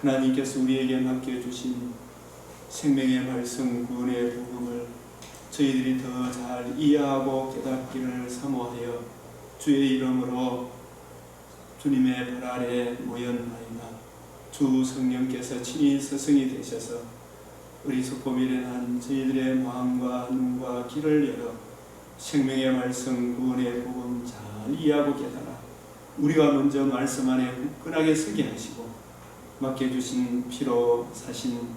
하나님께서 우리에게 맡겨주신 생명의 말씀 구원의 복음을 저희들이 더 잘 이해하고 깨닫기를 사모하여 주의 이름으로 주님의 발 아래 모였나이다. 주 성령께서 친히 스승이 되셔서 어리석고 미련한 저희들의 마음과 눈과 귀를 열어 생명의 말씀 구원의 복음 잘 이해하고 깨달아 우리가 먼저 말씀 안에 굳건하게 서게 하시고 맡겨주신 피로 사신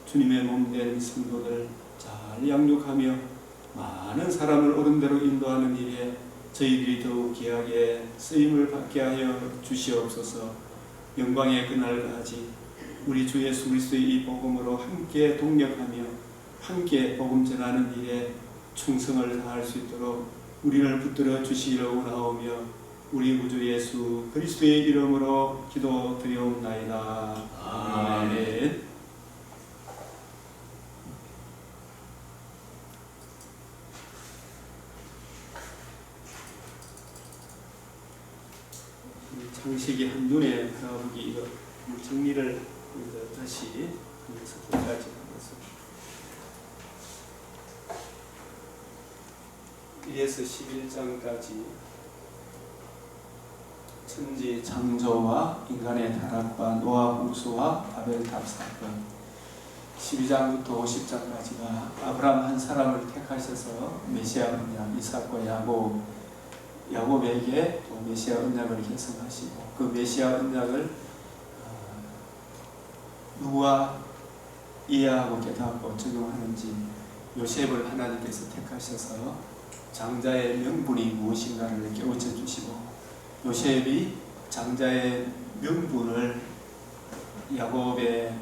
주님의 몸된 성도들 잘 양육하며 많은 사람을 옳은 대로 인도하는 일에 저희들이 더욱 귀하게 쓰임을 받게 하여 주시옵소서. 영광의 그날까지 우리 주 예수 그리스도의 이 복음으로 함께 동력하며 함께 복음 전하는 일에 충성을 다할 수 있도록 우리를 붙들어 주시기를 원하오며 우리 구주 예수 그리스도의 이름으로 기도드리옵나이다. 아멘. 장식이 한눈에 바라보기 이거 정리를 다시 하면서 끝까지 하겠습니다. 1에서 11장까지 천지 창조와 인간의 타락과 노아 홍수와 바벨탑 사건, 12장부터 50장까지가 아브라함 한 사람을 택하셔서 메시아 언약 이삭과 야곱에게 또 메시아 언약을 계승하시고 그 메시아 언약을 누가 이해하고 깨닫고 적용하는지 요셉을 하나님께서 택하셔서 장자의 명분이 무엇인가를 깨우쳐 주시고 요셉이 장자의 명분을 야곱의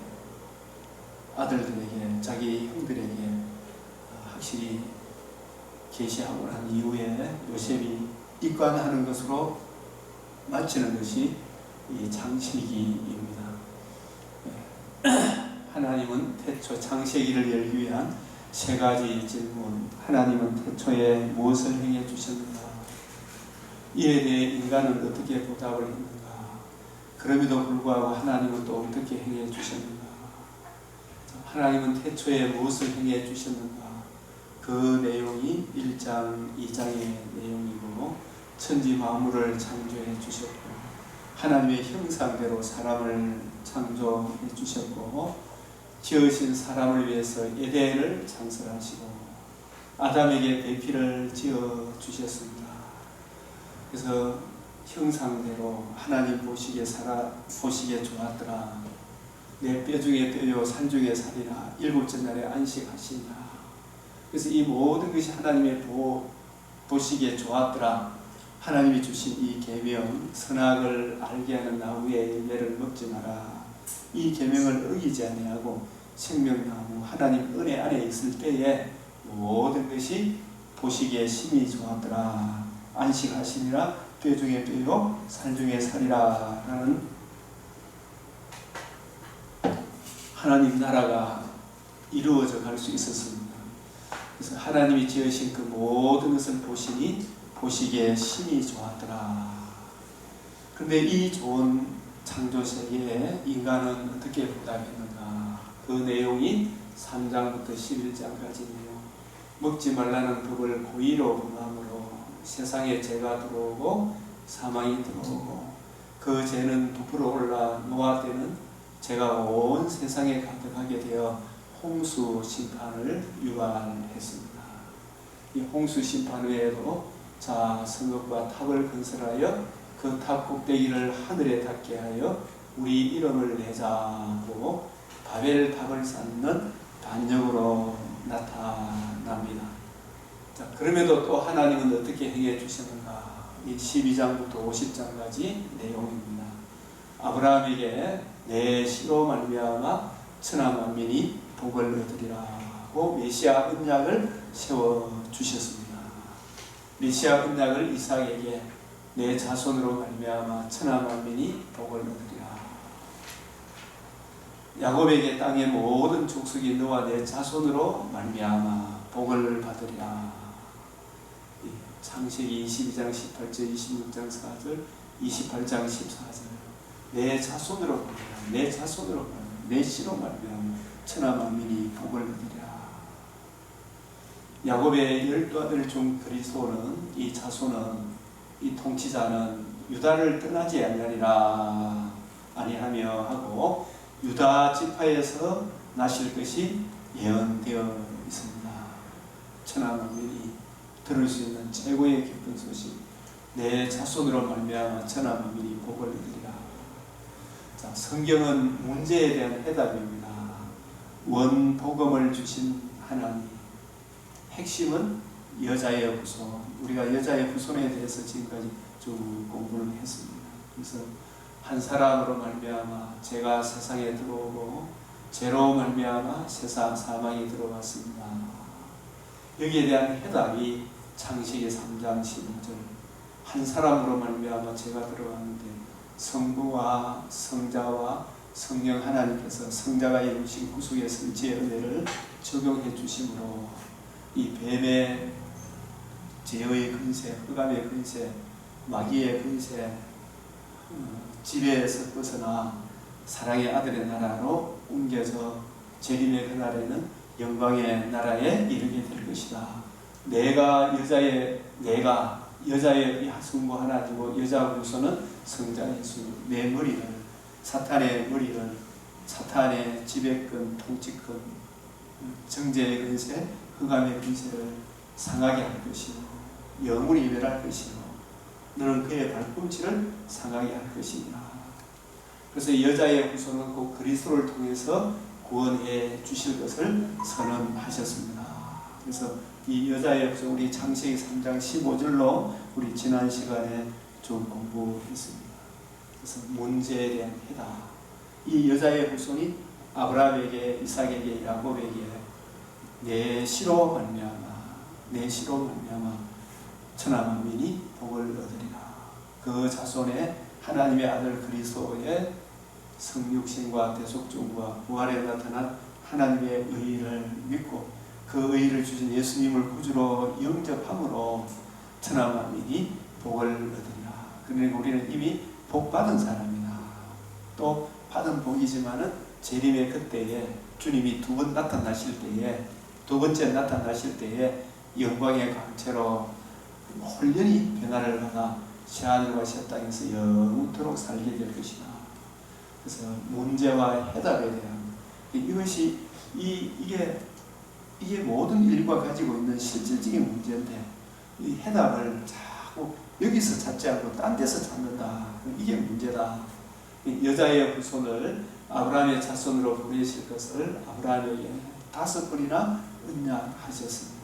아들들에게 자기 형들에게 확실히 계시하고 난 이후에 요셉이 입관하는 것으로 마치는 것이 이 창세기입니다. 하나님은 태초 창세기를 열기 위한 세 가지 질문. 하나님은 태초에 무엇을 행해 주셨는가? 이에 대해 인간은 어떻게 보답을 했는가? 그럼에도 불구하고 하나님은 또 어떻게 행해 주셨는가? 하나님은 태초에 무엇을 행해 주셨는가? 그 내용이 1장, 2장의 내용이고 천지 만물을 창조해 주셨고 하나님의 형상대로 사람을 창조해 주셨고 지으신 사람을 위해서 에덴을 창설하시고 아담에게 배필을 지어 주셨습니다. 그래서 형상대로 하나님 보시기에 좋았더라. 내 뼈 중에 뼈요 살 중에 살이라. 일곱째 날에 안식하시니라. 그래서 이 모든 것이 하나님의 보시기에 좋았더라. 하나님이 주신 이 계명, 선악을 알게 하는 나무의 열매를 먹지 마라. 이 계명을 어기지 아니하고 생명나무 하나님 은혜 안에 있을 때에 모든 것이 보시기에 심히 좋았더라. 안식하시니라. 뼈 중에 뼈요 살 중에 살이라 라는 하나님 나라가 이루어져 갈 수 있었습니다. 그래서 하나님이 지으신 그 모든 것을 보시니 보시기에 심히 좋았더라. 그런데 이 좋은 창조 세계에 인간은 어떻게 보답했는가? 그 내용이 3장부터 11장까지 내용. 먹지 말라는 법을 고의로 범함으로 세상에 죄가 들어오고 사망이 들어오고 그 죄는 부풀어 올라 노아 때는 죄가 온 세상에 가득하게 되어 홍수 심판을 유발했습니다. 이 홍수 심판 외에도 성읍과 탑을 건설하여 그 탑 꼭대기를 하늘에 닿게 하여 우리 이름을 내자고 바벨탑을 쌓는 반역으로 나타납니다. 그럼에도 또 하나님은 어떻게 행해 주셨는가? 이 12장부터 50장까지 내용입니다. 아브라함에게 내 씨로 말미암아 천하 만민이 복을 얻으리라고 메시아 언약을 세워 주셨습니다. 메시아 언약을 이삭에게 내 자손으로 말미암아 천하 만민이 복을 얻으리라. 야곱에게 땅의 모든 족속이 너와 내 자손으로 말미암아 복을 받으리라. 창세기 22장 18절, 26장 4절, 28장 14절. 내 자손으로 말미암아, 내 자손으로 말미암아, 내 씨로 말미암아 천하 만민이 복을 얻으리라. 야곱의 12아들 중 그리스도는, 이 자손은, 이 통치자는 유다를 떠나지 아니하며 하고 유다 지파에서 나실 것이 예언되어 있습니다. 천하 만민이 들을 수 있는 최고의 기쁜 소식, 내 자손으로 말미암아 천하 만민이 복을 얻으리라. 자, 성경은 문제에 대한 해답입니다. 원복음을 주신 하나님, 핵심은 여자의 후손. 우리가 여자의 후손에 대해서 지금까지 쭉 공부를 했습니다. 그래서 한 사람으로 말미암아 죄가 세상에 들어오고 죄로 말미암아 세상 사망이 들어왔습니다. 여기에 대한 해답이 창세기 3장 15절, 한 사람으로 말미암아 죄가 들어왔는데 성부와 성자와 성령 하나님께서 성자가 이루신 구속의 성취의 은혜를 적용해 주심으로 이 뱀의 죄의 근세, 흑암의 근세, 마귀의 근세, 지배에서 벗어나 사랑의 아들의 나라로 옮겨져 재림의 그날에는 영광의 나라에 이르게 될 것이다. 내가 여자의 하승부 하나님이고 여자 후손은 성자 예수, 내 머리를, 사탄의 머리를, 사탄의 지배권, 통치권, 정죄의 근세, 흑암의 근세를 상하게 할 것이요, 영원히 멸할 것이요, 너는 그의 발꿈치를 상하게 할 것이니라. 그래서 여자의 후손은 곧 그리스도를 통해서 구원해 주실 것을 선언하셨습니다. 그래서 이 여자의 후손, 우리 창세기 3장 15절로 우리 지난 시간에 좀 공부했습니다. 그래서 문제에 대한 해답, 이 여자의 후손이 아브라함에게, 이삭에게, 야곱에게 내 씨로 말미암아 천하 만민이 복을 얻으리라. 그 자손에 하나님의 아들 그리스도의 성육신과 대속종과 부활에 나타난 하나님의 의를 믿고 그 의를 주신 예수님을 구주로 영접함으로 천하 만민이 복을 얻으리라. 그러니까 우리는 이미 복 받은 사람이다. 또 받은 복이지만은 재림의 그때에 주님이 두 번째 나타나실 때에 영광의 광채로 홀연히 변화를 받아 새하늘과 새 땅에서 영원토록 살게 될 것이다. 그래서 문제와 해답에 대한 이것이 이게 모든 인류가 가지고 있는 실질적인 문제인데 이 해답을 자꾸 여기서 찾지 않고 딴 데서 찾는다. 이게 문제다. 여자의 후손을 아브라함의 자손으로 보내실 것을 아브라함에게 5번이나 언약하셨습니다.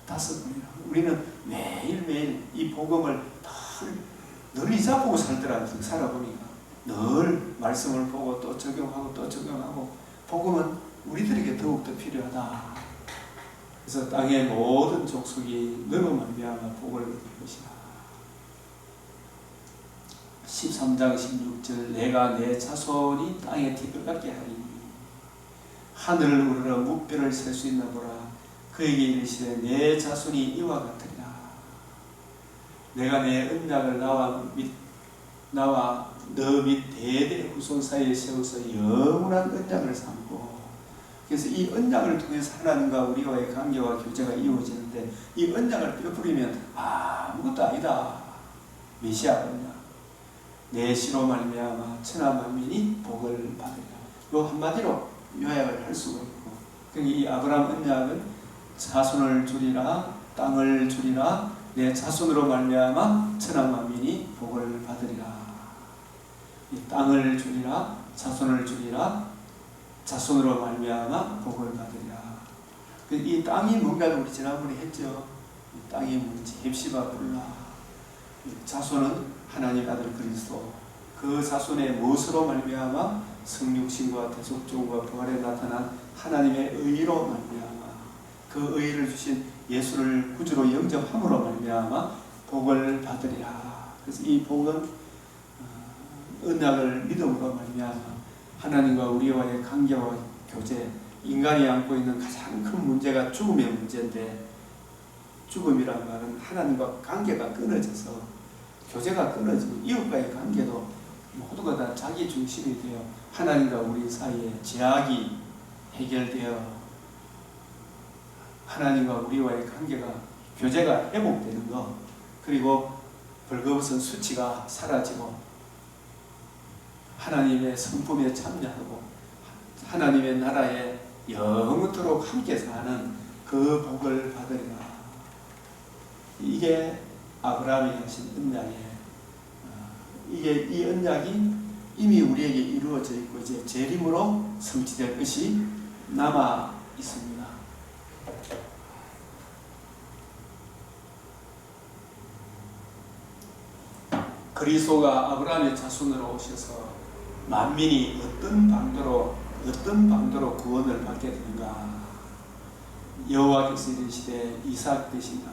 5번이나. 우리는 매일매일 이 복음을 늘 이자보고 살아보니까 늘 말씀을 보고 또 적용하고 또 적용하고 복음은 우리들에게 더욱더 필요하다. 그래서 땅의 모든 족속이 너로 말미암아 복을 얻을 것이다. 13장 16절, 내가 내 자손이 땅에 뒤끝같게 하리니 하늘을 우러러 무뼈를 셀 수 있나 보라. 그에게 이르시되 내 자손이 이와 같으리라. 내가 내 언약을 나와 너 및 대대 후손 사이에 세워서 영원한 언약을 삼고, 그래서 이 언약을 통해서 하나님과 우리와의 관계와 교제가 이루어지는데 이 언약을 뼈부리면 아무것도 아니다. 메시아 언약, 내 씨로 말미암아 천하 만민이 복을 받으리라. 요 한마디로 요약을 할 수가 있고, 이 아브라함 언약은 자손을 주리라, 땅을 주리라, 내 자손으로 말미암아 천하 만민이 복을 받으리라. 이 땅을 주리라, 자손을 주리라, 자손으로 말미암아 복을 받으리라. 이 땅이 뭔가를 우리 지난번에 했죠. 이 땅이 뭔지 헵시바 불라. 자손은 하나님 아들 그리스도, 그 자손의 무엇으로 말미암아 성육신과 대속종과 부활에 나타난 하나님의 의로 말미암아 그 의를 주신 예수를 구주로 영접함으로 말미암아 복을 받으리라. 그래서 이 복은 언약을 믿음으로 말미암아 하나님과 우리와의 관계와 교제, 인간이 안고 있는 가장 큰 문제가 죽음의 문제인데, 죽음이란 말은 하나님과 관계가 끊어져서 교제가 끊어지고 이웃과의 관계도 모두가 다 자기 중심이 되어 하나님과 우리 사이에 제약이 해결되어 하나님과 우리와의 관계가 교제가 회복되는 것, 그리고 벌거벗은 수치가 사라지고 하나님의 성품에 참여하고 하나님의 나라에 영원토록 함께 사는 그 복을 받으리라. 이게 아브라함이 하신 언약이에요. 이 언약이 이미 우리에게 이루어져 있고 이제 재림으로 성취될 것이 남아 있습니다. 그리스도가 아브라함의 자손으로 오셔서 만민이 어떤 방도로 구원을 받게 되는가. 여호와께서 이르시되 이삭 대신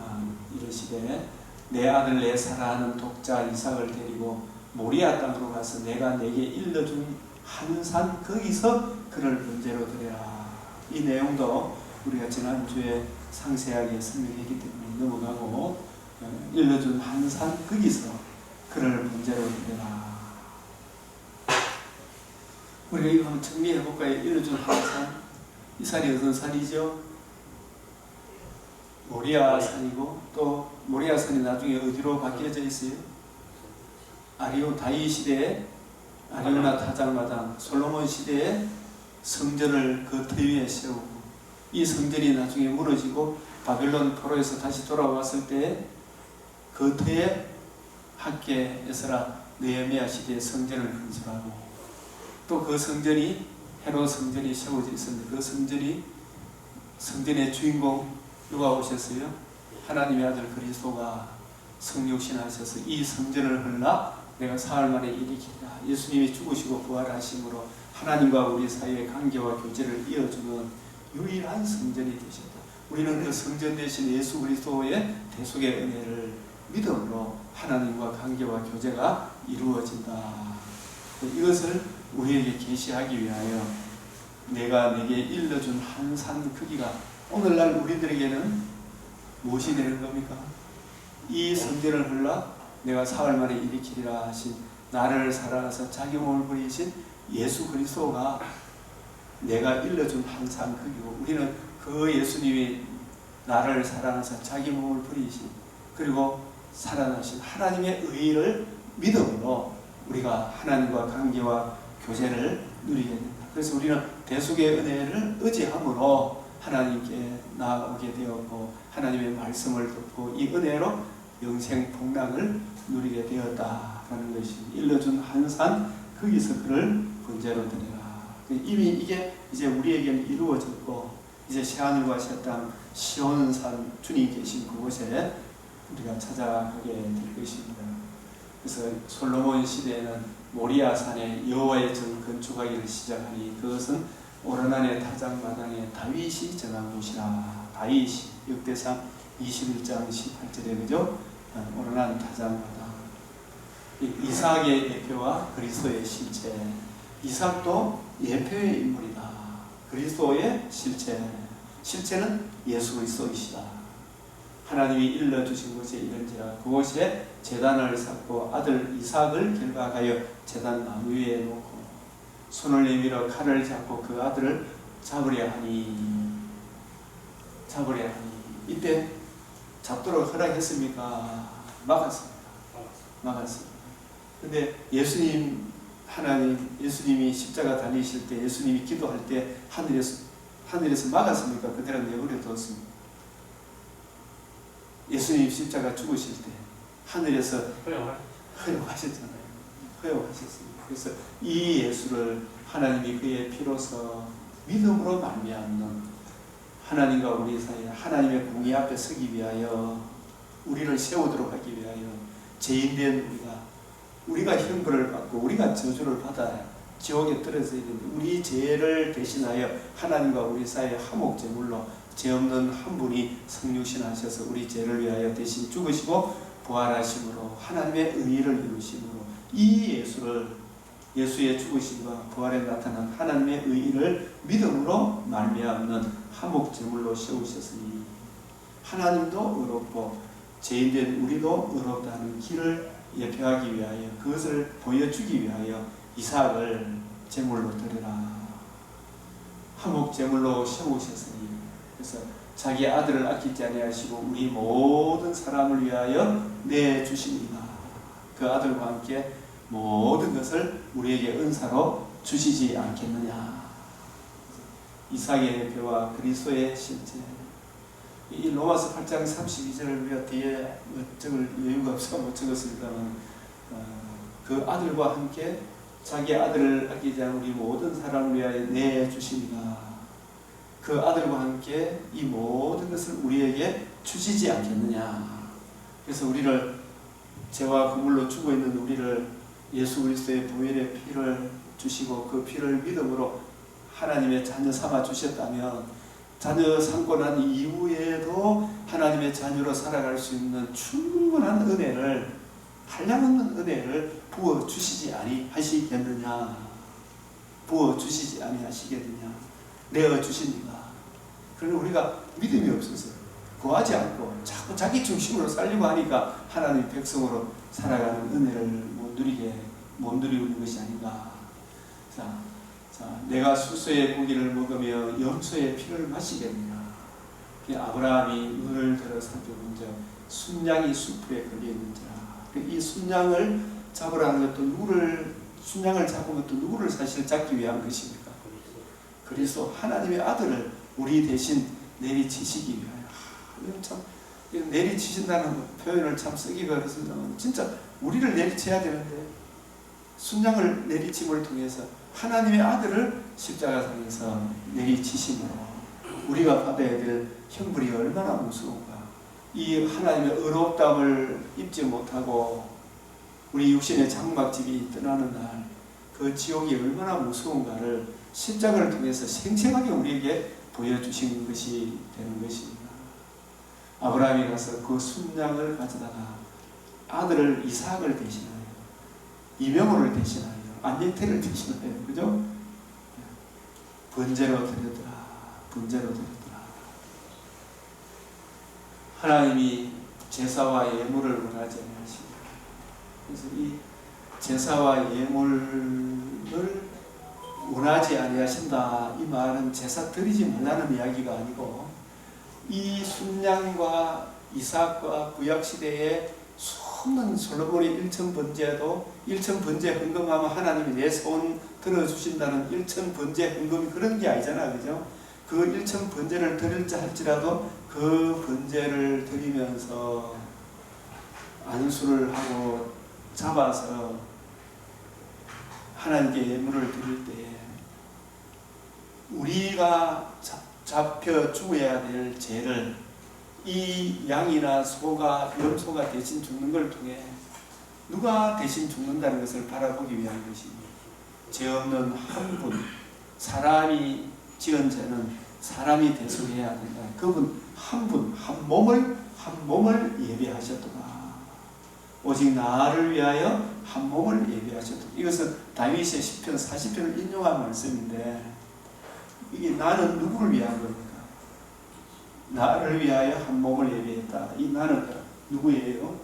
이르시되 내 아들 내 사랑하는 독자 이삭을 데리고 모리아 땅으로 가서 내가 내게 일러준 한 산 거기서 그를 번제로 드려라. 이 내용도 우리가 지난주에 상세하게 설명했기 때문에 넘어가고 일러준 한 산 거기서 그를 번제로 드려라. 우리가 이거 한번 정리해 볼까요? 일러준 한 산. 이 산이 어떤 산이죠? 모리아 산이고, 또 모리아 산이 나중에 어디로 바뀌어져 있어요? 다윗 시대에 아리우나 타작마당, 솔로몬 시대에 성전을 그 터 위에 세우고, 이 성전이 나중에 무너지고 바벨론 포로에서 다시 돌아왔을 때 그 터에 학개 에스라 느헤미야 시대에 성전을 건설하고, 또 그 성전이 헤롯 성전이 세워져 있었는데 그 성전의 주인공 누가 오셨어요? 하나님의 아들 그리스도가 성육신하셔서 이 성전을 헐라 내가 사흘 만에 일으키리라. 예수님이 죽으시고 부활하심으로 하나님과 우리 사이의 관계와 교제를 이어주는 유일한 성전이 되셨다. 우리는 그 성전 대신 예수 그리스도의 대속의 은혜를 믿음으로 하나님과 관계와 교제가 이루어진다. 이것을 우리에게 계시하기 위하여 내가 내게 일러준 한 산 크기가 오늘날 우리들에게는 무엇이 되는 겁니까? 이 성전을 헐라 내가 사흘 만에 일으키리라 하신 나를 사랑하사 자기 몸을 버리신 예수 그리스도가 내가 일러준 한 산 크기고, 우리는 그 예수님이 나를 사랑하사 자기 몸을 버리신 그리고 살아나신 하나님의 의를 믿음으로 우리가 하나님과 관계와 교제를 누리게 된다. 그래서 우리는 대속의 은혜를 의지함으로 하나님께 나아오게 되었고 하나님의 말씀을 듣고 이 은혜로 영생 복락을 누리게 되었다라는 것이 일러준 한 산 거기서 그를 번제로 드리라. 이미 이게 이제 우리에게는 이루어졌고 이제 새하늘과 새 땅 시온산 주님 계신 그곳에 우리가 찾아가게 될 것입니다. 그래서 솔로몬 시대에는 모리아 산에 여호와의 전 건축하기를 시작하니 그것은 오르난의 타작마당에 다윗이 정한 곳이라. 다윗이 역대상 21장 18절에 그죠? 오르난 타작마당. 이삭의 예표와 그리스도의 실체. 이삭도 예표의 인물이다. 그리스도의 실체. 실체는 예수 그리스도이시다. 하나님이 일러주신 곳에 이른지라 그곳에 제단을 쌓고 아들 이삭을 결박하여 제단 나무 위에 놓고 손을 내밀어 칼을 잡고 그 아들을 잡으려 하니 이때 잡도록 허락했습니까? 막았습니다. 근데 예수님이 십자가 달리실 때 예수님이 기도할 때 하늘에서 막았습니까? 그대로 내버려 뒀습니다. 예수님 십자가 죽으실 때 하늘에서 허용하셨잖아요. 허용하셨습니다. 그래서 이 예수를 하나님이 그의 피로서 믿음으로 말미암는 하나님과 우리 사이에 하나님의 공의 앞에 서기 위하여 우리를 세우도록 하기 위하여 죄인된 우리가 형벌을 받고 우리가 저주를 받아 지옥에 떨어져야 되는데 우리 죄를 대신하여 하나님과 우리 사이의 화목제물로 죄 없는 한 분이 성육신하셔서 우리 죄를 위하여 대신 죽으시고 부활하심으로 하나님의 의의를 이루심으로 이 예수의 죽으심과 부활에 나타난 하나님의 의의를 믿음으로 말미암는 화목제물로 세우셨으니 하나님도 의롭고 죄인된 우리도 의롭다는 길을 예표하기 위하여, 그것을 보여주기 위하여 이삭을 제물로 드리라. 화목 제물로 세우셨으니, 그래서 자기 아들을 아끼지 아니하시고 우리 모든 사람을 위하여 내주시니라. 그 아들과 함께 모든 것을 우리에게 은사로 주시지 않겠느냐. 이삭의 예표와 그리스도의 실제. 이 로마서 8장 32절을 우리가 뒤에 적을 여유가 없어서 못 적었습니다만, 그 아들과 함께 자기 아들을 아끼지 않은 우리 모든 사람을 위하여 내주시니라. 그 아들과 함께 이 모든 것을 우리에게 주시지 않겠느냐. 그래서 우리를, 죄와 그물로 죽어 있는 우리를 예수 그리스도의 보혈의 피를 주시고 그 피를 믿음으로 하나님의 자녀 삼아 주셨다면, 자녀 삼고 난 이후에도 하나님의 자녀로 살아갈 수 있는 충분한 은혜를, 한량없는 은혜를 부어주시지 아니하시겠느냐. 부어주시지 아니하시겠느냐. 내어주십니다. 그런데 우리가 믿음이 없어서 구하지 않고 자꾸 자기 중심으로 살려고 하니까 하나님 백성으로 살아가는 은혜를 못 누리고 있는 것이 아닌가. 자, 내가 수소의 고기를 먹으며 염소의 피를 마시겠느냐. 아브라함이 눈을 들어 살펴본즉 순양이 수풀에 걸려있는지라. 이 순양을 잡으라는 것도 순양을 잡은 것도 누구를 사실 잡기 위한 것입니까? 그리스도 하나님의 아들을 우리 대신 내리치시기 위하여. 참 내리치신다는 표현을 참 쓰기가 어렵습니다만, 진짜 우리를 내리쳐야 되는데, 순양을 내리침을 통해서 하나님의 아들을 십자가상에서 내리치심으로 우리가 받아야 될 형벌이 얼마나 무서운가. 이 하나님의 의롭다함을 입지 못하고 우리 육신의 장막집이 떠나는 날, 그 지옥이 얼마나 무서운가를 십자가를 통해서 생생하게 우리에게 보여주신 것이 되는 것입니다. 아브라함이 가서 그 순양을 가져다가 아들을 이삭을 대신하여, 이명호를 대신하여, 안녕태를 대신하여, 그죠? 번제로 드렸더라. 번제로 드렸더라. 하나님이 제사와 예물을 원하지 아니하십니다. 그래서 이 제사와 예물을 원하지 아니하신다. 이 말은 제사 드리지 말라는 이야기가 아니고, 이 순양과 이삭과 구약시대에 수없는 솔로몬의 일천번제도, 일천번제 헌금하면 하나님이 내 소원 들어주신다는 일천번제 헌금이 그런 게 아니잖아, 그죠? 그 일천번제를 드릴지 할지라도 그 번제를 드리면서 안수를 하고 잡아서 하나님께 예물을 드릴 때에 우리가 잡혀 죽어야 될 죄를 이 양이나 소가, 염소가 대신 죽는 걸 통해 누가 대신 죽는다는 것을 바라보기 위한 것입니다. 죄 없는 한 분, 사람이 지은 죄는 사람이 대속해야 된다. 그분 한 분, 한 몸을 예배하셨도다. 오직 나를 위하여 한 몸을 예배하셨도다. 이것은 다윗의 시편 40편을 인용한 말씀인데, 이게 나는 누구를 위한 겁니까? 나를 위하여 한 몸을 예배했다. 이 나는 누구예요?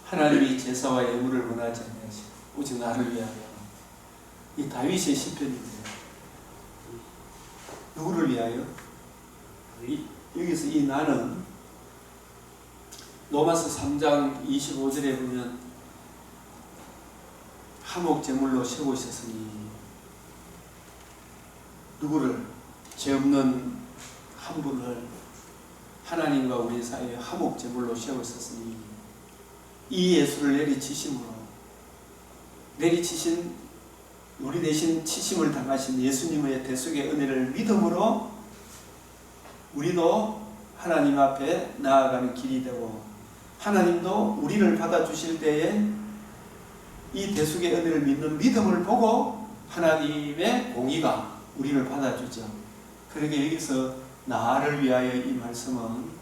하나님이 제사와 예물을 원하지 않으시고 오직 나를 위하여. 이 다윗의 시편인데 누구를 위하여? 여기서 이 나는 로마서 3장 25절에 보면 화목 제물로 세우셨으니, 누구를? 죄 없는 한 분을 하나님과 우리 사이에 화목 제물로 세우셨으니, 이 예수를 내리치신 우리 대신 치심을 당하신 예수님의 대속의 은혜를 믿음으로 우리도 하나님 앞에 나아가는 길이 되고, 하나님도 우리를 받아주실 때에 이 대속의 은혜를 믿는 믿음을 보고 하나님의 공의가 우리를 받아주죠. 그러게 여기서 나를 위하여 이 말씀은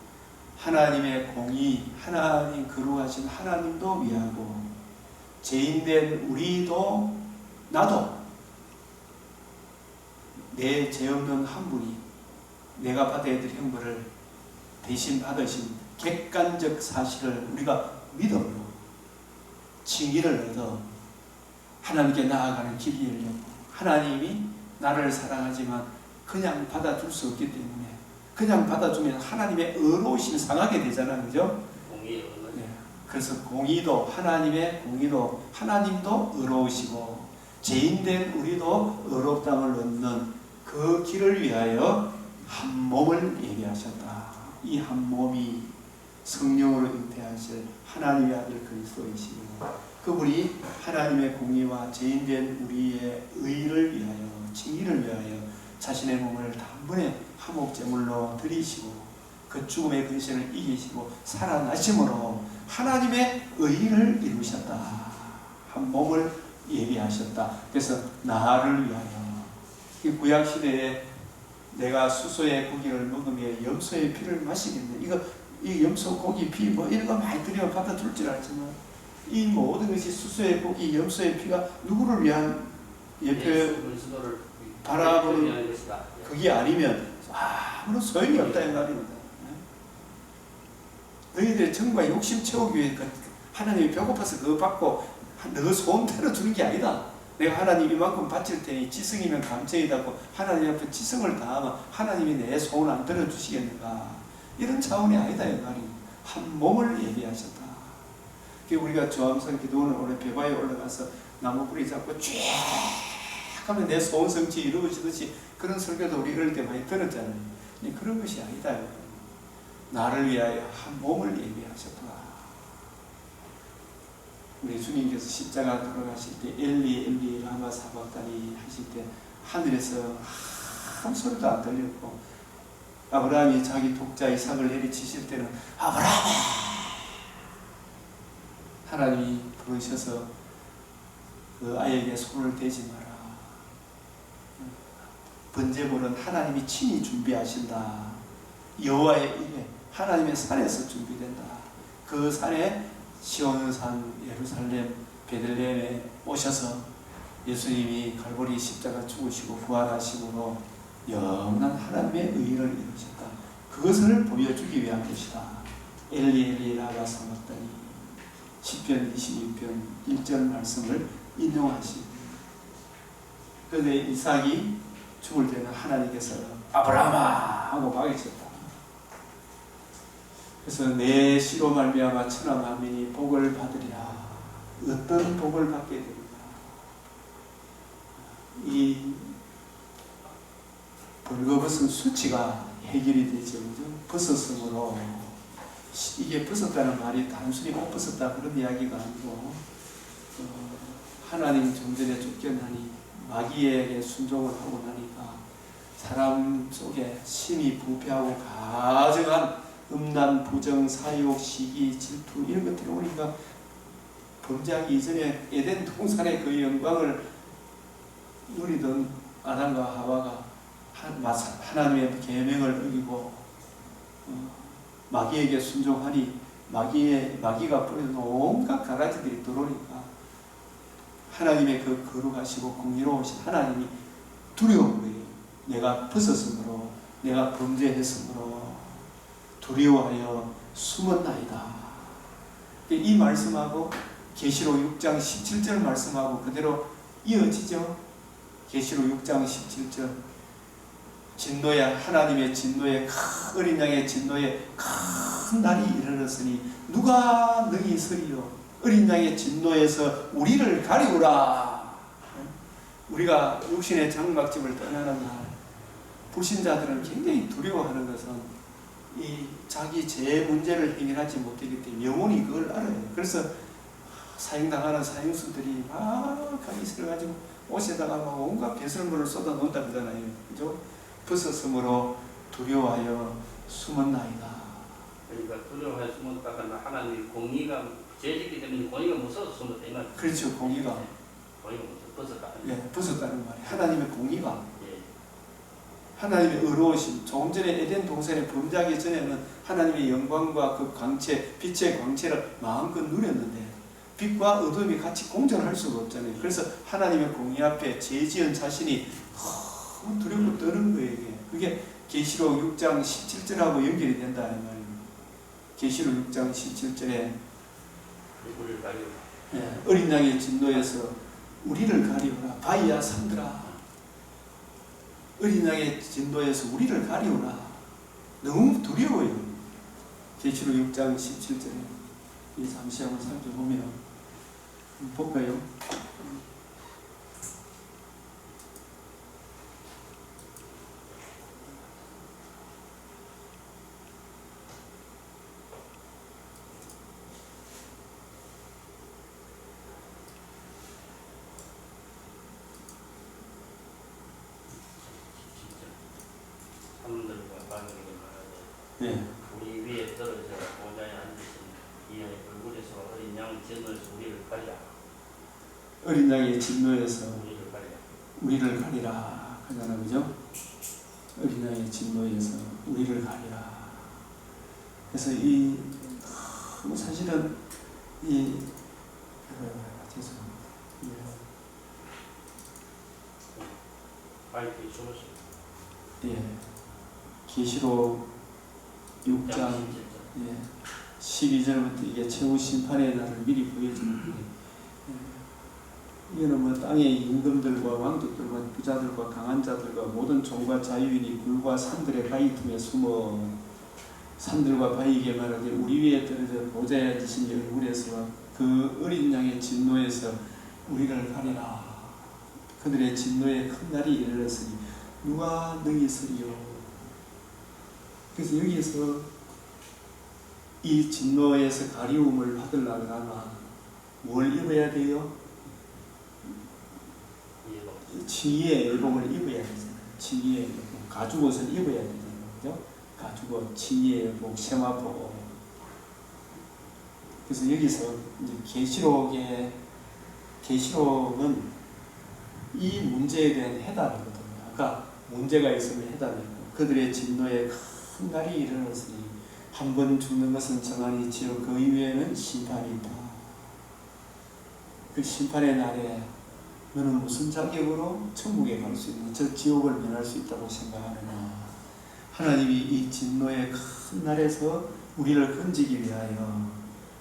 하나님의 공의, 하나님 거룩하신 하나님도 위하고 죄인된 우리도, 나도 내 죄 없는 한 분이 내가 받아야 될 형벌을 대신 받으신 객관적 사실을 우리가 믿음으로 칭의를 얻어 하나님께 나아가는 길이 열렸고, 하나님이 나를 사랑하지만 그냥 받아줄 수 없기 때문에, 그냥 받아주면 하나님의 의로우심이 상하게 되잖아요. 그죠? 네. 그래서 공의도, 하나님의 공의도, 하나님도 의로우시고 죄인된 우리도 의롭다함을 얻는 그 길을 위하여 한 몸을 예비하셨다. 이 한 몸이 성령으로 잉태하실 하나님의 아들 그리스도이시며, 그분이 하나님의 공의와 죄인된 우리의 의를 위하여, 칭의를 위하여 자신의 몸을 단번에 화목제물로 드리시고 그 죽음의 근세를 이기시고 살아나심으로 하나님의 의를 이루셨다. 한 몸을 예비하셨다. 그래서 나를 위하여, 이 구약시대에 내가 수소의 고기를 먹으며 염소의 피를 마시겠네, 이 염소 고기 피 뭐 이런 거 많이 들여 받아줄 줄 알지만, 이 모든 것이 수소의 고기 염소의 피가 누구를 위한 예표 바라보는 그게 아니면 아무런 소용이 없다 이 말입니다. 너희들의 정과 욕심 채우기 위해 하나님이 배고파서 그거 받고 너 소원 들어주는 게 아니다. 내가 하나님 이만큼 바칠 테니 지성이면 감정이다고 하나님 앞에 지성을 다하면 하나님이 내 소원 안 들어주시겠는가, 이런 차원이 아니다 이 말이. 한 몸을 예비하셨다. 우리가 조함성 기도원을 올해 배바에 올라가서 나무 뿌리 잡고 쭉 하면 내 소원 성취 이루어지듯이 그런 설교도 우리 어릴 때 많이 들었잖아요. 그런 것이 아니다. 나를 위하여 한 몸을 예비하셨다. 우리 주님께서 십자가 돌아가실 때 엘리 엘리 라마 사박다니 하실 때 하늘에서 한 소리도 안 들렸고, 아브라함이 자기 독자 이삭을 내리치실 때는 아브라함아, 하나님이 부르셔서 그 아이에게 손을 대지 마라. 번제물은 하나님이 친히 준비하신다. 여호와의 일에 하나님의 산에서 준비된다. 그 산에 시온산 예루살렘 베들레헴에 오셔서 예수님이 갈보리 십자가 죽으시고 부활하심으로 영원한 하나님의 의를 이루셨다. 그것을 보여주기 위한 것이다. 엘리 엘리 라마 사박다니 시편 26편 1절 말씀을 인용하십니다. 그런데 이삭이 죽을 때는 하나님께서 아브라함아 하고 막으셨다. 그래서 내 씨로 말미암아 천하 만민이 복을 받으리라. 어떤 복을 받게 됩니까? 이 벌거벗은 수치가 해결이 되죠. 벗었으므로, 이게 벗었다는 말이 단순히 못 벗었다 그런 이야기가 아니고, 하나님 정전에 쫓겨나니 마귀에게 순종을 하고 나니까 사람 속에 심히 부패하고 가증한 음란, 부정, 사욕, 시기, 질투 이런 것들이 오니까 범죄하기 이전에 에덴 동산의 그 영광을 누리던 아담과 하와가 하나님의 계명을 어기고 마귀에게 순종하니 마귀가 뿌려놓은 온갖 가라지들이 들어오니까 하나님의 그 거룩하시고 공의로우신 하나님이 두려운 거예요. 내가 벗었으므로, 내가 범죄했으므로 두려워하여 숨었나이다. 이 말씀하고 계시록 6장 17절 말씀하고 그대로 이어지죠. 계시록 6장 17절 진노의 하나님의 진노의 어린 양의 진노의 큰 날이 이르렀으니 누가 능히 서리요. 어린 양의 진노에서 우리를 가리우라. 우리가 육신의 장막집을 떠나는 날 불신자들은 굉장히 두려워하는 것은 이 자기 죄 문제를 해결하지 못하기 때문에 영혼이 그걸 알아요. 그래서 사형당하는 사형수들이 막 가기 싫어가지고 옷에다가 막 온갖 배설물을 쏟아 놓는다 그러잖아요. 그죠? 벗었으므로 두려워하여 숨었나이다. 그러니까 두려워하여 숨었다가 하나님의 공의가 죄짓기 때문에 공의가 무서워서 숨었다 이 말. 그렇죠. 공의가 벗었다. 예, 벗었다는 말이 하나님의 공의가, 하나님의 의로우심. 조금 전에 에덴 동산에 범죄하기 전에는 하나님의 영광과 그 광채, 빛의 광채를 마음껏 누렸는데 빛과 어둠이 같이 공존할 수가 없잖아요. 그래서 하나님의 공의 앞에 죄 지은 자신이 너무 두렵고 떠는 거예요. 그게 계시록 6장 17절하고 연결이 된다 이 말입니다. 계시록 6장 17절에 우리를 가리우라. 어린 양의 진노에서 우리를 가리우라. 바이야 산들아, 어린 양의 진노에서 우리를 가리우라. 너무 두려워요. 계시록 6장 17절에 이 잠시 한번 살펴보면 볼까요? 사람들과 관계를 말하되 네. 우리 위에 떨어져 보좌에 앉으신 이의 얼굴에서 어린 양 진노에서 우리를 가리라. 어린 양의 진노에서 우리를 가리라. 우리를 가리라 하잖아, 그죠? 어린 양의 진노에서 우리를 가리라. 그래서 이 사실은 이 죄송합니다. 마이크 주무시고. 예, 계시록 6장 12절부터 이게 최후 심판의 날을 미리 보여주는데, 이거는 뭐 땅의 임금들과 왕족들과 부자들과 강한 자들과 모든 종과 자유인이 굴과 산들의 바위 틈에 숨어 산들과 바위에게 말하되 우리 위에 떨어져 보좌에 앉으신 얼굴에서 그 어린 양의 진노에서 우리를 가리라. 그들의 진노의 큰 날이 이르렀으니 누가 능히 서리요. 그래서 여기에서 이 진노에서 가리움을 받으려면 아마 뭘 입어야 돼요? 칭의의 의복을 입어야 되잖아요. 칭의의 의복, 가죽옷을 입어야 되잖아요. 그죠? 가죽옷, 칭의의 의복, 세마포. 그래서 여기서 이제 계시록은 이 문제에 대한 해답이거든요. 아까 문제가 있으면 해답이고, 그들의 진노에 큰 날이 이르렀으니 한 번 죽는 것은 정한이 지어 그 이후에는 심판이 있다. 그 심판의 날에 너는 무슨 자격으로 천국에 갈 수 있는, 저 지옥을 면할 수 있다고 생각하느냐. 하나님이 이 진노의 큰 날에서 우리를 건지기 위하여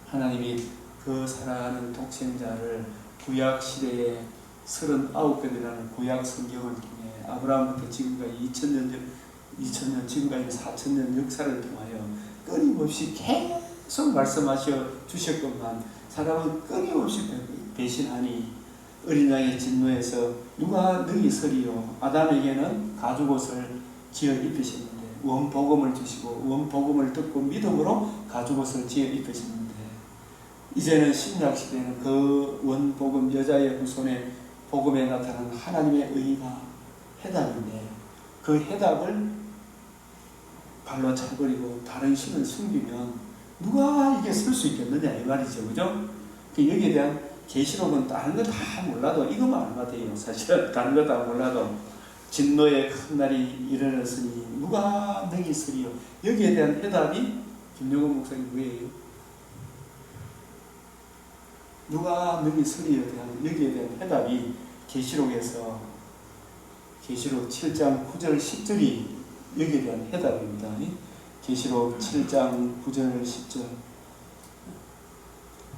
하나님이 그 살아가는 독생자를 구약시대에 39권이라는 구약 성경을 통해 아브라함부터 지금까지 2000년 지금까지 4000년 역사를 통하여 끊임없이 계속 말씀하셔 주셨건만 사람은 끊임없이 배신하니 어린 양의 진노에서 누가 능히 서리요. 아담에게는 가죽옷을 지어 입히셨는데 원복음을 주시고 원복음을 듣고 믿음으로 가죽옷을 지어 입히셨는데 이제는 신약시대에는 그 원복음 여자의 후손의 복음에 나타난 하나님의 의가 해답인데 그 해답을 발로 차버리고 다른 신을 숨기면 누가 이게 쓸 수 있겠느냐 이 말이죠. 그죠? 여기에 대한 계시록은 다른 거 다 몰라도 이것만 알면 돼요. 사실은 다른 거 다 몰라도 진노의 큰 날이 이르렀으니 누가 능히 서리요. 여기에 대한 해답이 김영훈 목사님 뭐예요? 누가 능히 서리에 대한 여기에 대한 해답이 계시록에서 계시록 7장 9절 10절이 여기에 대한 해답입니다. 계시록 7장 9절 10절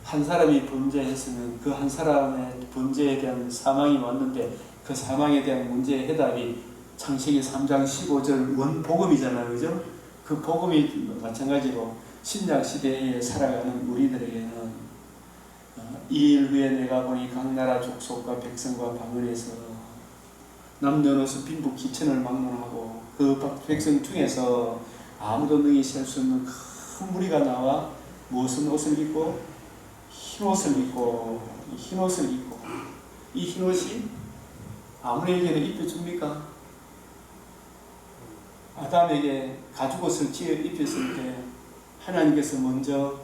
한 사람이 범죄했으면 그 한 사람의 범죄에 대한 사망이 왔는데 그 사망에 대한 문제의 해답이 창세기 3장 15절 원복음이잖아요. 그죠? 그 복음이 마찬가지로 신약 시대에 살아가는 우리들에게는 이 일 후에 내가 보니 각 나라 족속과 백성과 방언에서 남녀노소 빈부 기천을 막론하고 그 백성 중에서 아무도 능히 셀 수 없는 큰 무리가 나와 무슨 옷을 입고 흰옷을 입고 흰옷을 입고 이 흰옷이 아무에게는 입혀줍니까? 아담에게 가죽옷을 지어 입혔을 때 하나님께서 먼저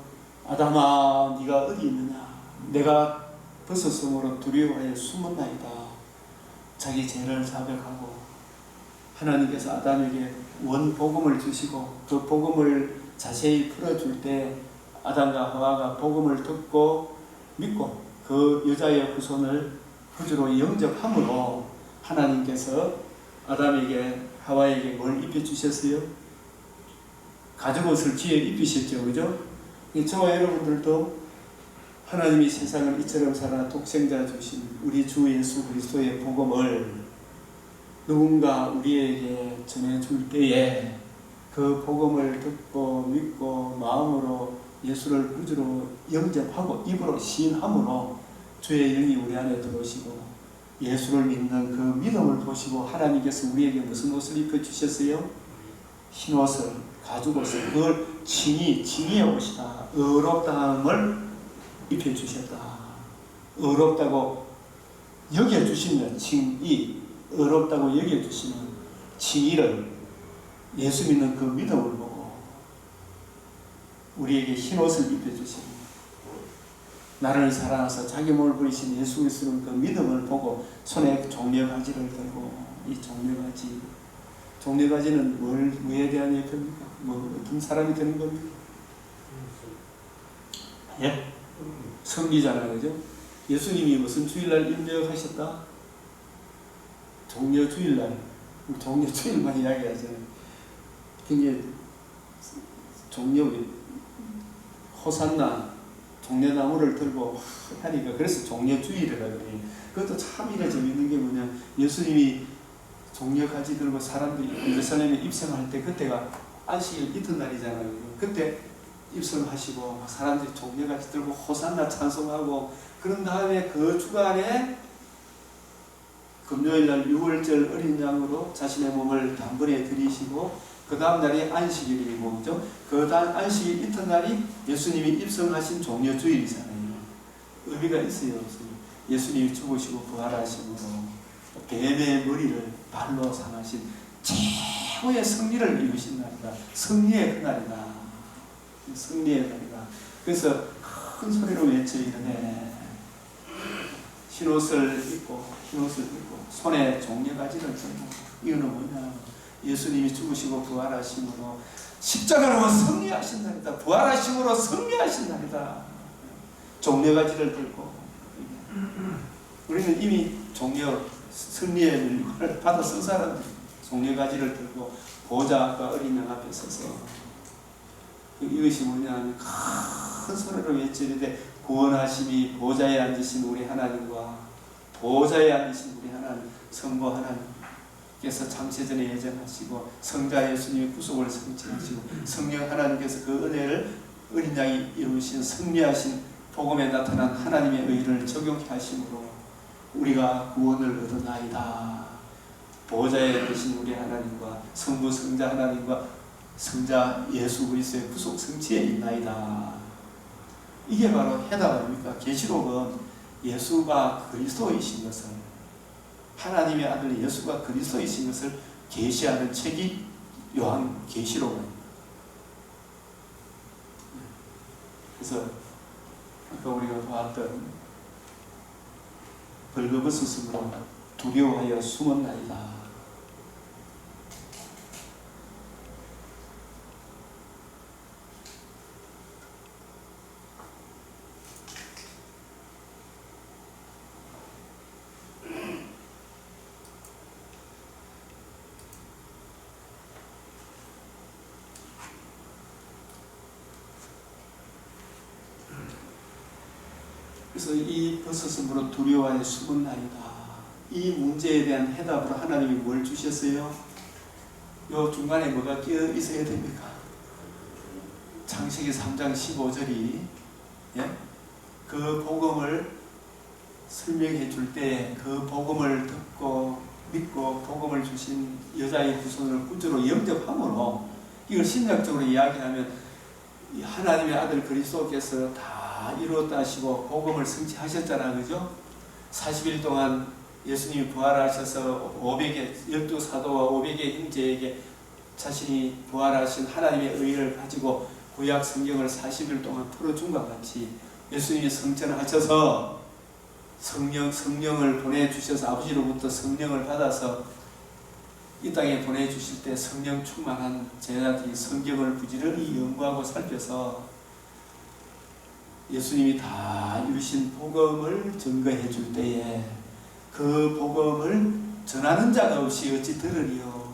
아담아 네가 어디 있느냐 내가 벗었으므로 두려워하여 숨었나이다. 자기 죄를 자백하고 하나님께서 아담에게 원복음을 주시고 그 복음을 자세히 풀어줄 때 아담과 하와가 복음을 듣고 믿고 그 여자의 후손을 구주로 영접함으로 하나님께서 아담에게 하와에게 뭘 입혀주셨어요? 가죽옷을 뒤에 입히셨죠. 그죠? 저와 여러분들도 하나님이 세상을 이처럼 살아 독생자 주신 우리 주 예수 그리스도의 복음을 누군가 우리에게 전해줄 때에 그 복음을 듣고 믿고 마음으로 예수를 구주로 영접하고 입으로 시인함으로 주의 영이 우리 안에 들어오시고 예수를 믿는 그 믿음을 보시고 하나님께서 우리에게 무슨 옷을 입혀주셨어요? 흰 옷을, 가죽옷을, 그걸 칭의의 옷이다. 의롭다함을 입혀주셨다. 의롭다고 여겨주시는 칭의, 의롭다고 여겨주시는 칭의를 예수 믿는 그 믿음을 보고 우리에게 흰 옷을 입혀주시고 나를 사랑하사 자기 몸을 버리신 예수 그리스도는 그 믿음을 보고 손에 종려가지를 들고 이 종려가지는 뭐에 대한 예표입니까? 어떤 사람이 되는 겁니까? 예? 성리잖아요. 그죠? 예수님이 무슨 주일날 임명하셨다? 종려주일날. 종려주일만 이야기하잖아요. 굉장히 호산나 종려나무를 들고 하니까 그래서 종려주일이라고 해요. 그것도 참 이래 재밌는 게 뭐냐, 예수님이 종려가지 들고 사람들이 예루살렘에 입성할 때 그때가 안식일 이튿날이잖아요. 그때 입성하시고 사람들이 종려가지 들고 호산나 찬송하고 그런 다음에 그 주간에 금요일날 유월절 어린 양으로 자신의 몸을 단번에 드리시고 그 다음 날이 안식일이고, 그죠? 그 다음 안식일 이튿날이 예수님이 입성하신 종려주일이잖아요. 의미가 있어요, 없어요? 예수님이 죽으시고 부활하심으로 뱀의 머리를 발로 삼으신 최고의 승리를 이루신 날이다. 승리의 그날이다. 승리의 날이다. 그래서 큰 소리로 외쳐 이르되 흰옷을 입고 손에 종려가지를 들고 이거는 뭐냐? 예수님이 죽으시고 부활하심으로 십자가로 승리하신 날이다. 부활하심으로 승리하신 날이다. 종려가지를 들고 우리는 이미 승리의 일과를 받아 쓴 사람들 종려가지를 들고 보좌 앞과 어린 양 앞에 서서 이것이 뭐냐면 큰 소리로 외치는데 구원하심이 보좌에 앉으신 우리 하나님과 보좌에 앉으신 우리 하나님 성부 하나님께서 창세전에 예정하시고 성자 예수님의 구속을 성취하시고 성령 하나님께서 그 은혜를 어린 양이 이루신 승리하신 복음에 나타난 하나님의 의를 적용케 하심으로 우리가 구원을 얻어나이다. 보좌에 계신 우리 하나님과 성부 성자 하나님과 성자 예수 그리스도의 구속 성취에 있나이다. 이게 바로 해답 아닙니까? 계시록은 예수가 그리스도이신 것을, 하나님의 아들 예수가 그리스도이신 것을 계시하는 책이 요한 계시록입니다. 그래서 아까 우리가 보았던 벌거벗었으므로 두려워하여 숨었나이다. 그래서 이 벗었으므로 두려워하여 숨었나이다. 이 문제에 대한 해답으로 하나님이 뭘 주셨어요? 요 중간에 뭐가 끼어 있어야 됩니까? 창세기 3장 15절이 그 복음을 설명해 줄 때 그 복음을 듣고 믿고 복음을 주신 여자의 후손을 구주로 영접함으로, 이걸 신약적으로 이야기하면 하나님의 아들 그리스도께서 다 이루었다 하시고 복음을 성취하셨잖아요. 그죠? 40일 동안 예수님이 부활하셔서 12사도와 500의 형제에게 자신이 부활하신 하나님의 의를 가지고 구약 성경을 40일 동안 풀어준 것 같이 예수님이 성천하셔서 성령을 보내주셔서 아버지로부터 성령을 받아서 이 땅에 보내주실 때 성령 충만한 제자들이 성경을 부지런히 연구하고 살펴서 예수님이 다 이루신 복음을 증거해 줄 때에 그 복음을 전하는 자가 없이 어찌 들으리요.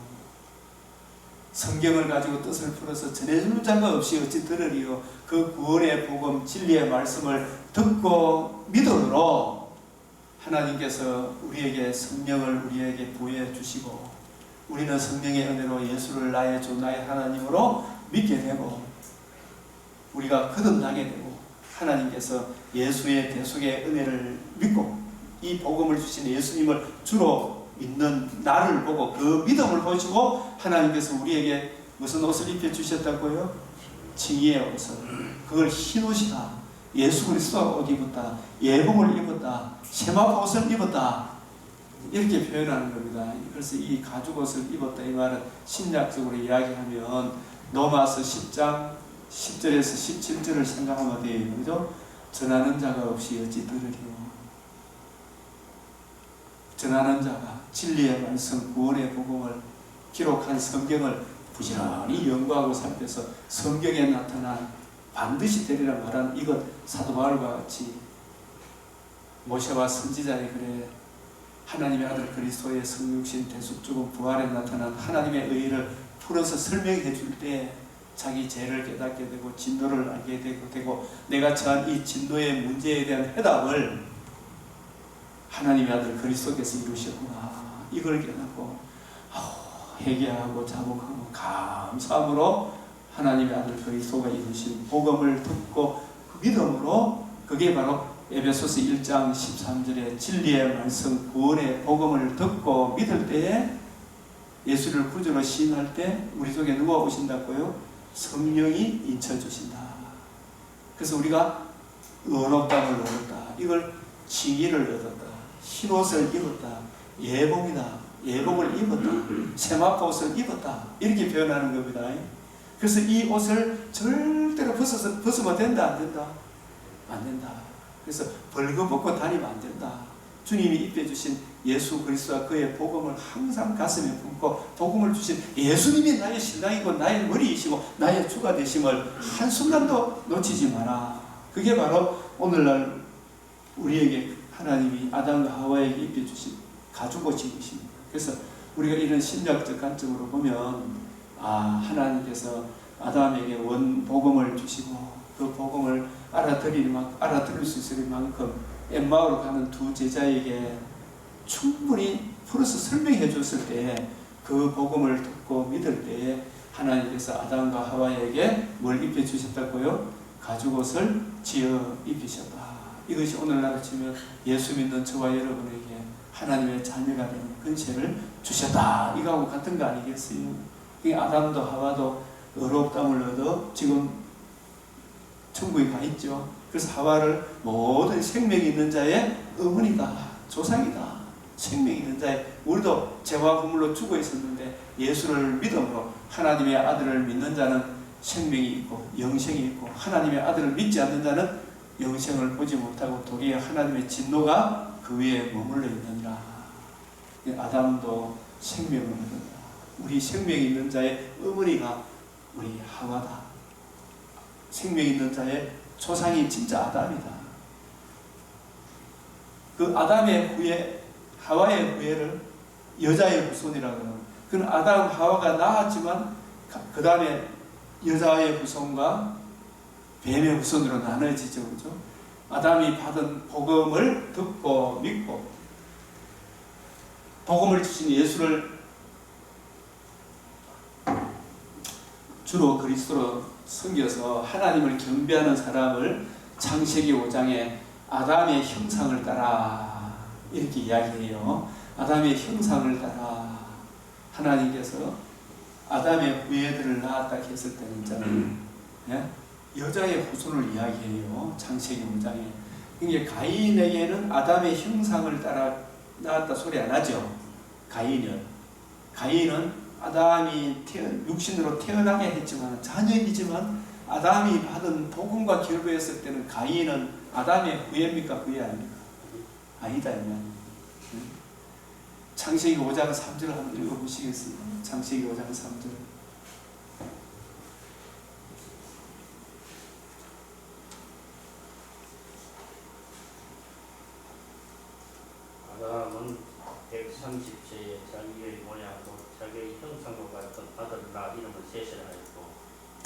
성경을 가지고 뜻을 풀어서 전해주는 자가 없이 어찌 들으리요. 그 구원의 복음 진리의 말씀을 듣고 믿음으로 하나님께서 우리에게 성령을 우리에게 부여해 주시고 우리는 성령의 은혜로 예수를 나의 주 나의 하나님으로 믿게 되고 우리가 거듭나게 되고 하나님께서 예수의 대속의 은혜를 믿고 이 복음을 주신 예수님을 주로 믿는 나를 보고 그 믿음을 보시고 하나님께서 우리에게 무슨 옷을 입혀주셨다고요? 칭의의 옷을. 그걸 흰 옷이다. 예수 그리스도 옷 입었다. 예복을 입었다. 세마포 옷을 입었다. 이렇게 표현하는 겁니다. 그래서 이 가죽 옷을 입었다 이 말은 신약적으로 이야기하면 로마서 10장 10절에서 17절을 생각하면 돼요. 그죠? 전하는 자가 없이 어찌 들으리요. 전하는 자가 진리의 말씀 구원의 복음을 기록한 성경을 부지런히 연구하고 살펴서 성경에 나타난 반드시 되리라 말한 이것 사도 바울과 같이 모세와 선지자의 글에 하나님의 아들 그리스도의 성육신 대속 죽음 부활에 나타난 하나님의 의를 풀어서 설명해 줄 때 자기 죄를 깨닫게 되고 진노를 알게 되고 내가 처한 이 진노의 문제에 대한 해답을 하나님의 아들 그리스도께서 이루셨구나. 이걸 깨닫고 회개하고 자복하고 감사함으로 하나님의 아들 그리스도가 이루신 복음을 듣고 믿음으로 그게 바로 에베소서 1장 13절에 진리의 말씀 구원의 복음을 듣고 믿을 때에 예수를 구주로 시인할 때 우리 속에 누가 오신다고요? 성령이 인쳐주신다. 그래서 우리가 언어감을 얻었다. 이걸 칭의를 얻었다. 흰옷을 입었다. 예복이다. 예복을 입었다. 세마포 옷을 입었다. 이렇게 표현하는 겁니다. 그래서 이 옷을 절대로 벗으면 된다 안 된다? 안 된다. 그래서 벌거벗고 다니면 안 된다. 주님이 입혀주신 예수 그리스도와 그의 복음을 항상 가슴에 품고 복음을 주신 예수님이 나의 신랑이고 나의 머리이시고 나의 주가 되심을 한순간도 놓치지 마라. 그게 바로 오늘날 우리에게 하나님이 아담과 하와에게 입혀주신 가죽옷이 것입니다. 그래서 우리가 이런 신학적 관점으로 보면 하나님께서 아담에게 원 복음을 주시고 그 복음을 알아들을 수 있을 만큼 엠마오로 가는 두 제자에게 충분히 풀어서 설명해 줬을 때 그 복음을 듣고 믿을 때에 하나님께서 아담과 하와에게 뭘 입혀주셨다고요? 가죽옷을 지어 입히셨다. 이것이 오늘날 치면 예수 믿는 저와 여러분에게 하나님의 자녀가 되는 근세를 주셨다. 이거하고 같은 거 아니겠어요? 아담도 하와도 의롭다함을 얻어 지금 천국에 가 있죠. 그래서 하와를 모든 생명이 있는 자의 어머니다. 조상이다. 생명이 있는 자의 우리도 죄와 부물로 죽어 있었는데 예수를 믿음으로 하나님의 아들을 믿는 자는 생명이 있고 영생이 있고 하나님의 아들을 믿지 않는 자는 영생을 보지 못하고 도리어 하나님의 진노가 그 위에 머물러 있느니라. 아담도 생명을 얻었다. 우리 생명이 있는 자의 어머니가 우리 하와다. 생명이 있는 자의 조상이 진짜 아담이다. 그 아담의 후예, 하와의 후예를 여자의 후손이라고 합니다. 그는 아담, 하와가 낳았지만 그 다음에 여자의 후손과 뱀의 후손으로 나눠지죠. 그렇죠? 아담이 받은 복음을 듣고 믿고 복음을 주신 예수를 주로 그리스도로 섬겨서 하나님을 경배하는 사람을 창세기 5장에 아담의 형상을 따라 이렇게 이야기해요. 아담의 형상을 따라 하나님께서 아담의 후예들을 낳았다 했을 때는 저는 여자의 후손을 이야기해요. 창세기 5장에. 이게 가인에게는 아담의 형상을 따라 낳았다 소리 안 하죠. 가인은 아담이 육신으로 태어나게 했지만 자녀이지만 아담이 받은 복음과 결부했을 때는 가인은 아담의 후예입니까? 후예 아닙니까? 아니다. 창세기 5장 3절을 한번 읽어보시겠습니다. 창세기 5장 3절. 아담은 130세에 자기의 모양으로 자기 형상과 같은 아들 나 이름을 제시를 하였고.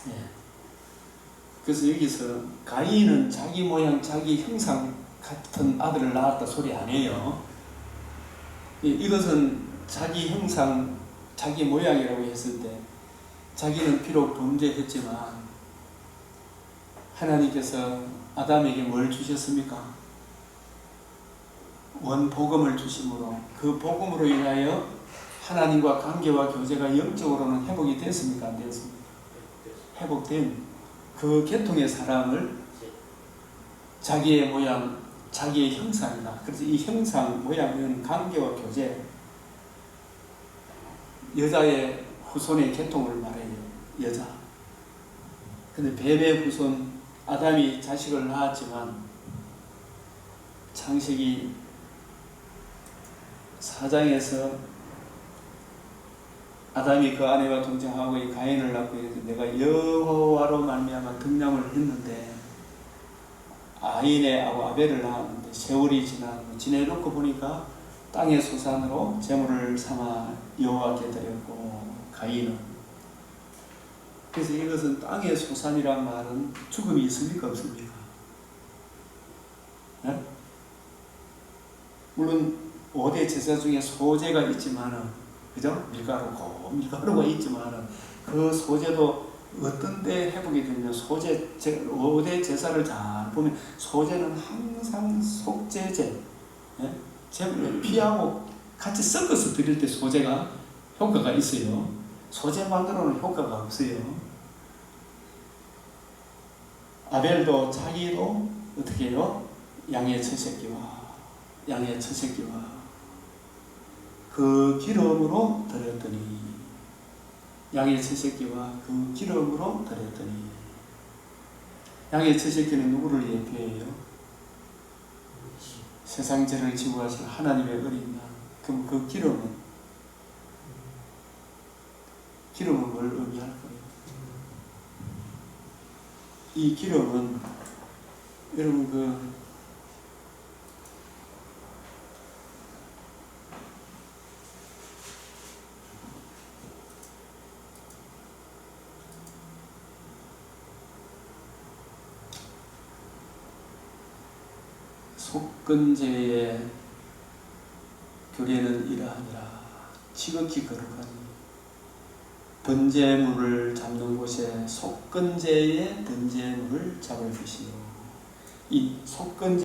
예. 그래서 여기서 가인은 자기 모양 자기 형상 같은 아들을 낳았다 소리 아니에요. 이것은 자기 형상 자기 모양이라고 했을 때 자기는 비록 범죄했지만 하나님께서 아담에게 뭘 주셨습니까? 원복음을 주심으로 그 복음으로 인하여 하나님과 관계와 교제가 영적으로는 회복이 됐습니까? 안 됐습니까? 회복된 그 계통의 사람을 자기의 모양, 자기의 형상이다. 그래서 이 형상, 모양은 관계와 교제, 여자의 후손의 계통을 말해요. 여자. 근데 뱀의 후손 아담이 자식을 낳았지만 창세기 4장에서 아담이 그 아내와 동정하고 이 가인을 낳고 내가 여호와로 말미암아 등남을 했는데 아인의 아벨을 낳았는데 세월이 지내놓고 보니까 땅의 소산으로 제물을 삼아 여호와께 드렸고 가인은 그래서 이것은 땅의 소산이란 말은 죽음이 있습니까 없습니까? 네? 물론 5대 제사 중에 소제가 있지만은 그죠? 밀가루가 있지만은 그 소제도 어떤 때 회복이 되면 5대 제사를 잘 보면 소제는 항상 속제제 피하고 같이 섞어서 드릴 때 소제가 효과가 있어요. 소제만으로는 효과가 없어요. 아벨도 자기도 어떻게 해요? 양의 첫 새끼와 그 기름으로 드렸더니 양의 첫 새끼와 그 기름으로 드렸더니 양의 첫 새끼는 누구를 예표해요? 세상 죄를 지고 가신 하나님의 어린 양. 그럼 그 기름은 뭘 의미할 거예요? 이 기름은 여러분 속건제의 교례는 이러하니라. 지극히 거룩하니 번제물을 잡는 곳에 속건제의 번제물을 잡을 것이요. 이 속건제